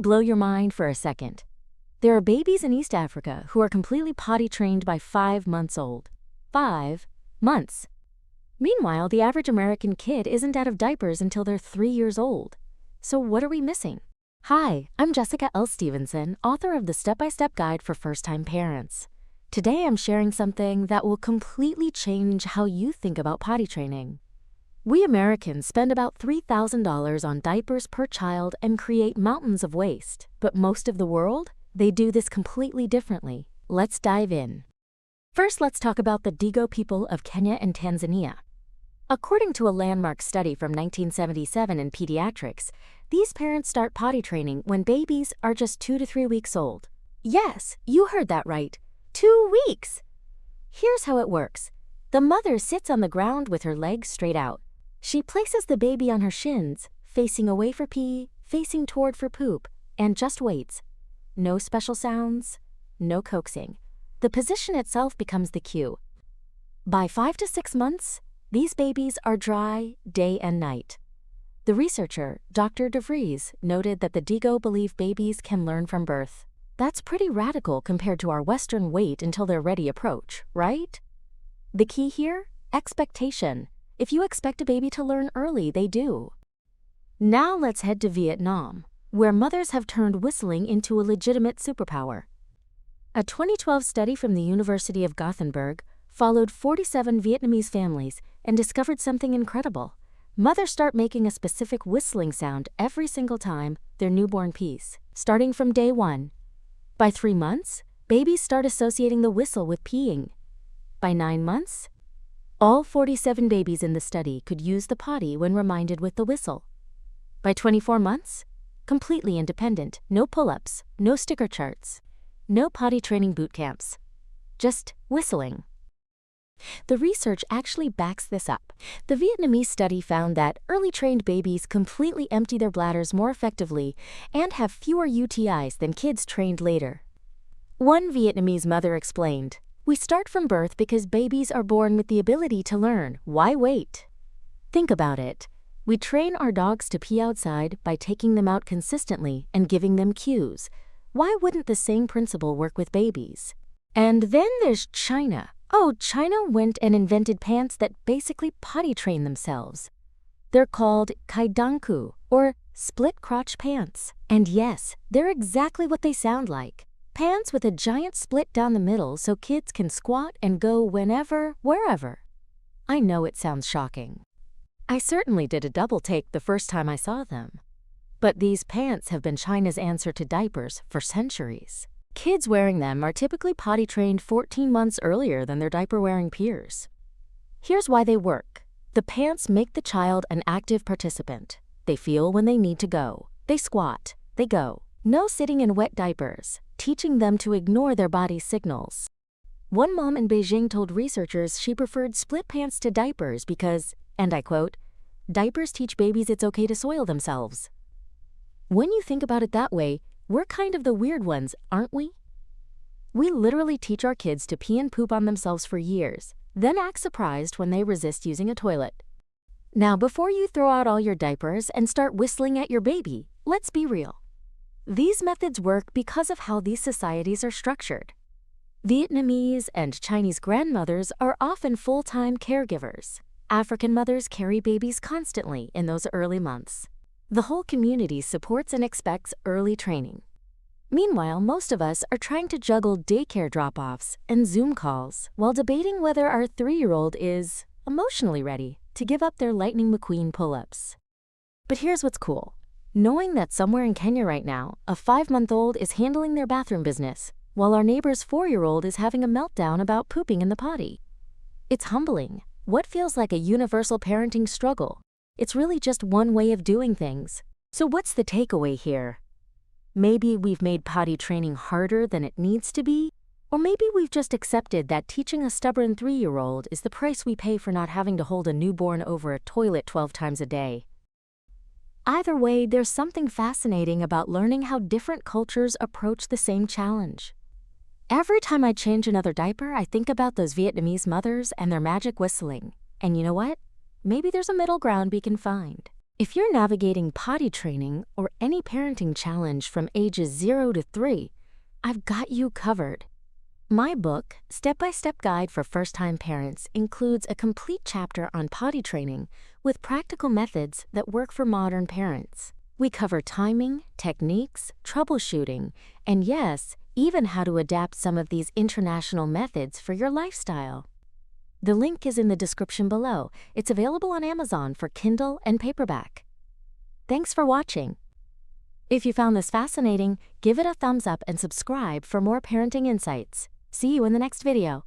blow your mind for a second. There are babies in East Africa who are completely potty trained by 5 months old. 5 months. Meanwhile, the average American kid isn't out of diapers until they're 3 years old. So what are we missing? Hi, I'm Jessica L. Stevenson, author of the Step-by-Step Guide for First-Time Parents. Today I'm sharing something that will completely change how you think about potty training. We Americans spend about $3,000 on diapers per child and create mountains of waste. But most of the world, they do this completely differently. Let's dive in. First, let's talk about the Digo people of Kenya and Tanzania. According to a landmark study from 1977 in pediatrics, these parents start potty training when babies are just 2 to 3 weeks old. Yes, you heard that right. 2 weeks! Here's how it works. The mother sits on the ground with her legs straight out. She places the baby on her shins, facing away for pee, facing toward for poop, and just waits. No special sounds, no coaxing. The position itself becomes the cue. By 5 to 6 months, these babies are dry day and night. The researcher, Dr. DeVries, noted that the Digo believe babies can learn from birth. That's pretty radical compared to our Western wait until they're ready approach, right? The key here? Expectation. If you expect a baby to learn early, they do. Now let's head to Vietnam, where mothers have turned whistling into a legitimate superpower. A 2012 study from the University of Gothenburg followed 47 Vietnamese families and discovered something incredible. Mothers start making a specific whistling sound every single time their newborn pees, starting from day 1. By 3 months, babies start associating the whistle with peeing. By 9 months, all 47 babies in the study could use the potty when reminded with the whistle. By 24 months, completely independent, no pull-ups, no sticker charts, no potty training boot camps, just whistling. The research actually backs this up. The Vietnamese study found that early trained babies completely empty their bladders more effectively and have fewer UTIs than kids trained later. One Vietnamese mother explained, "We start from birth because babies are born with the ability to learn. Why wait?" Think about it. We train our dogs to pee outside by taking them out consistently and giving them cues. Why wouldn't the same principle work with babies? And then there's China. Oh, China went and invented pants that basically potty train themselves. They're called kaidanku, or split-crotch pants. And yes, they're exactly what they sound like. Pants with a giant split down the middle so kids can squat and go whenever, wherever. I know it sounds shocking. I certainly did a double take the first time I saw them. But these pants have been China's answer to diapers for centuries. Kids wearing them are typically potty trained 14 months earlier than their diaper-wearing peers. Here's why they work. The pants make the child an active participant. They feel when they need to go. They squat. They go. No sitting in wet diapers, teaching them to ignore their body's signals. One mom in Beijing told researchers she preferred split pants to diapers because, and I quote, "Diapers teach babies it's okay to soil themselves." When you think about it that way, we're kind of the weird ones, aren't we? We literally teach our kids to pee and poop on themselves for years, then act surprised when they resist using a toilet. Now, before you throw out all your diapers and start whistling at your baby, let's be real. These methods work because of how these societies are structured. Vietnamese and Chinese grandmothers are often full-time caregivers. African mothers carry babies constantly in those early months. The whole community supports and expects early training. Meanwhile, most of us are trying to juggle daycare drop-offs and Zoom calls while debating whether our 3-year-old is emotionally ready to give up their Lightning McQueen pull-ups. But here's what's cool. Knowing that somewhere in Kenya right now, a 5-month-old is handling their bathroom business, while our neighbor's 4-year-old is having a meltdown about pooping in the potty. It's humbling. What feels like a universal parenting struggle? It's really just one way of doing things. So what's the takeaway here? Maybe we've made potty training harder than it needs to be, or maybe we've just accepted that teaching a stubborn 3-year-old is the price we pay for not having to hold a newborn over a toilet 12 times a day. Either way, there's something fascinating about learning how different cultures approach the same challenge. Every time I change another diaper, I think about those Vietnamese mothers and their magic whistling. And you know what? Maybe there's a middle ground we can find. If you're navigating potty training or any parenting challenge from ages 0 to 3, I've got you covered. My book, Step-by-Step Guide for First-Time Parents, includes a complete chapter on potty training with practical methods that work for modern parents. We cover timing, techniques, troubleshooting, and yes, even how to adapt some of these international methods for your lifestyle. The link is in the description below. It's available on Amazon for Kindle and paperback. Thanks for watching. If you found this fascinating, give it a thumbs up and subscribe for more parenting insights. See you in the next video.